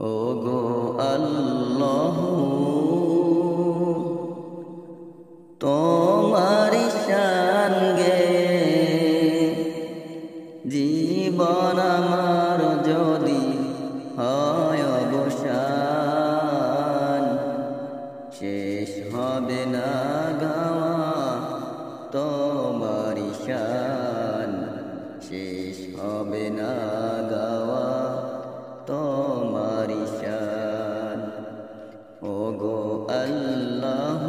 ওগো আল্লাহ তোমার শান গে জীবন আমার যদি হয় অবসান শেষ হবে না গাওয়া তোমার শান শেষ হবে না গাওয়া তোমার শান ওগো আল্লাহ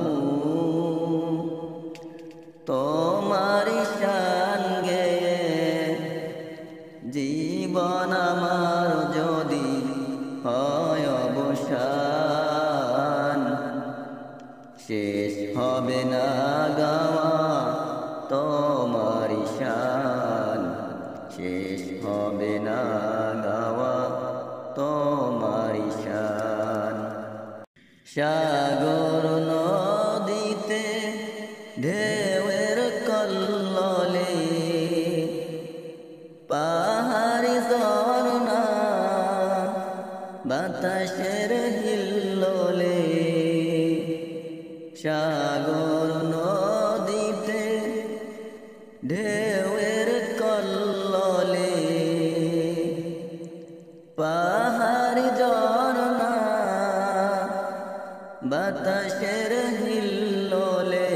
তোমার শান গে জীবন আমার যদি হয় অবসান শেষ হবে না গাওয়া তোমার শান শেষ হবে না গাওয়া তোমার শান সাগর নদীতে ঢেউয়ের কল্লোলে পাহাড়ি ঝরনা বাতাসের হিল্লোলে সাগর নদীতে ঢেউয়ের কল্লোলে পাহাড়ি ঝরনা বাতাসের হিল্লোলে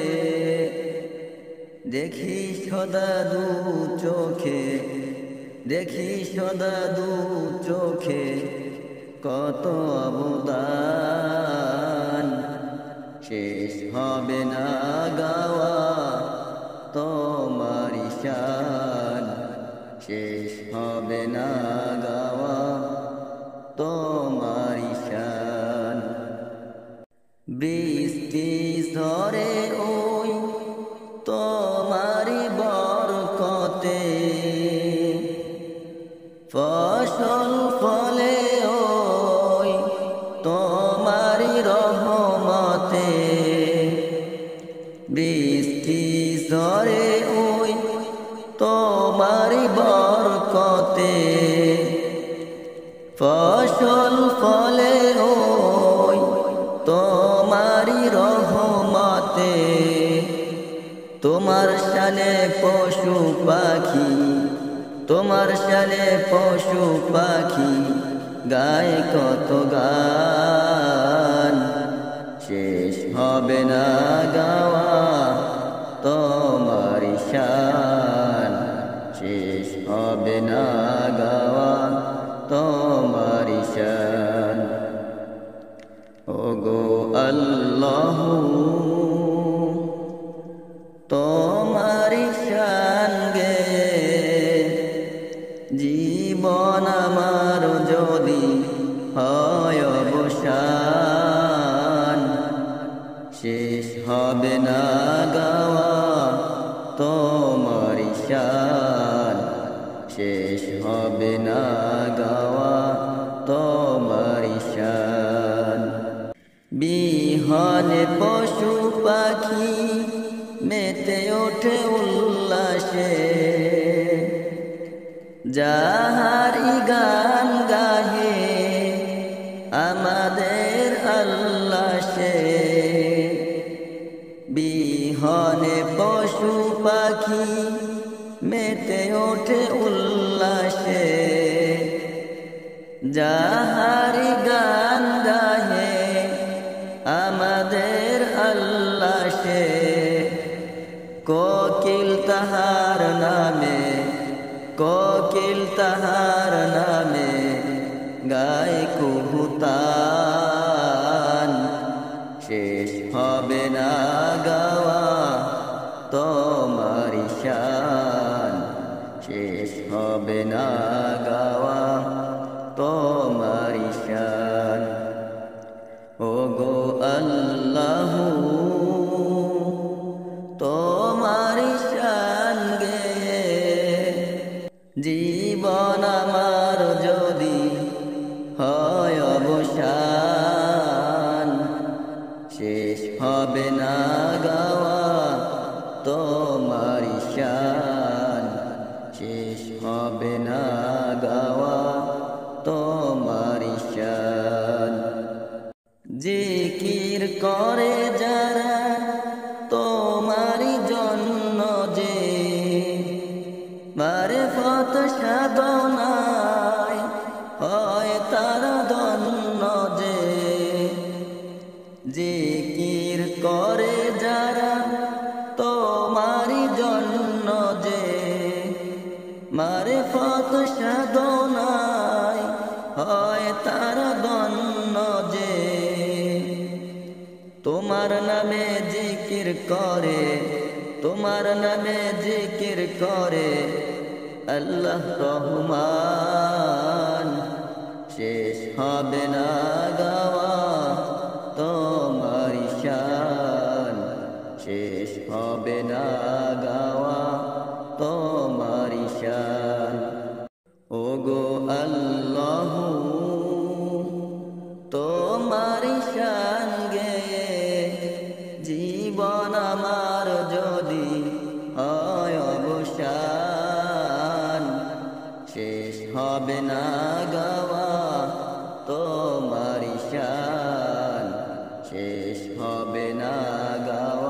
দেখি সদা দু চোখে দেখি সদা দু চোখে কত অবদান শেষ হবে না গাওয়া তোমার শান শেষ হবে না গাওয়া তোমার শান বৃষ্টি ঝরে ওই তোমারি বরকতে ফসল ফলে ওই তোমারি রহমতে বৃষ্টি ঝরে ওই তোমারি বরকতে ফসল ফলে ওই তোমারি রহমতে তোমার শানে পশু পাখি তোমার শানে পশু পাখি গায় কত গান শেষ হবে না গাওয়া তোমার শান শেষ হবে না গাওয়া তোমার শান ওগো আল্লাহ তোমার শান গে জীবন আমার যদি হয় অবসান শেষ হবে না গাওয়া তোমার শান শেষ হবে না গাওয়া তোমার শান বিহনে পশু পাখি মেতে ওঠে উল্লাসে যাহারি গান গাহে আমাদের আল্লাহ সে বিহনে পশু পাখি মেতে ওঠে উল্লাসে যাহারি গান গাহে আমাদের আল্লাহ সে কোকিল তাহার নামে কোকিল তাহার নামে গায় কুহুতান শেষ হবে না গাওয়া তোমার শান শেষ হবে না গাওয়া তোমার শান ওগো আল্লাহ তোমার শান গে জীবন আমার যদি হয় অবসান শেষ হবে না গাওয়া তোমার শান শেষ হবে না গাওয়া তোমার শান জিকির করে যারা তোমারি জন্য যে মারিফত সাধনায় হয় তারা ধন্য যে জিকির করে যারা তোমারি জন্য যে মারিফত সাধনায় হয় তারা ধন্য যে তোমার নামে জিকির করে তোমার নামে জিকির করে আল্লাহ রহমান শেষ হবে না গাওয়া তোমারি শান শেষ হবে না গাওয়া তোমারি শান ওগো আল্লাহ তোমারি শান গেয়ে জীবন আমার যদি হয় অবসান শেষ হবে না গাওয়া তোমারি শান শেষ হবে না গাওয়া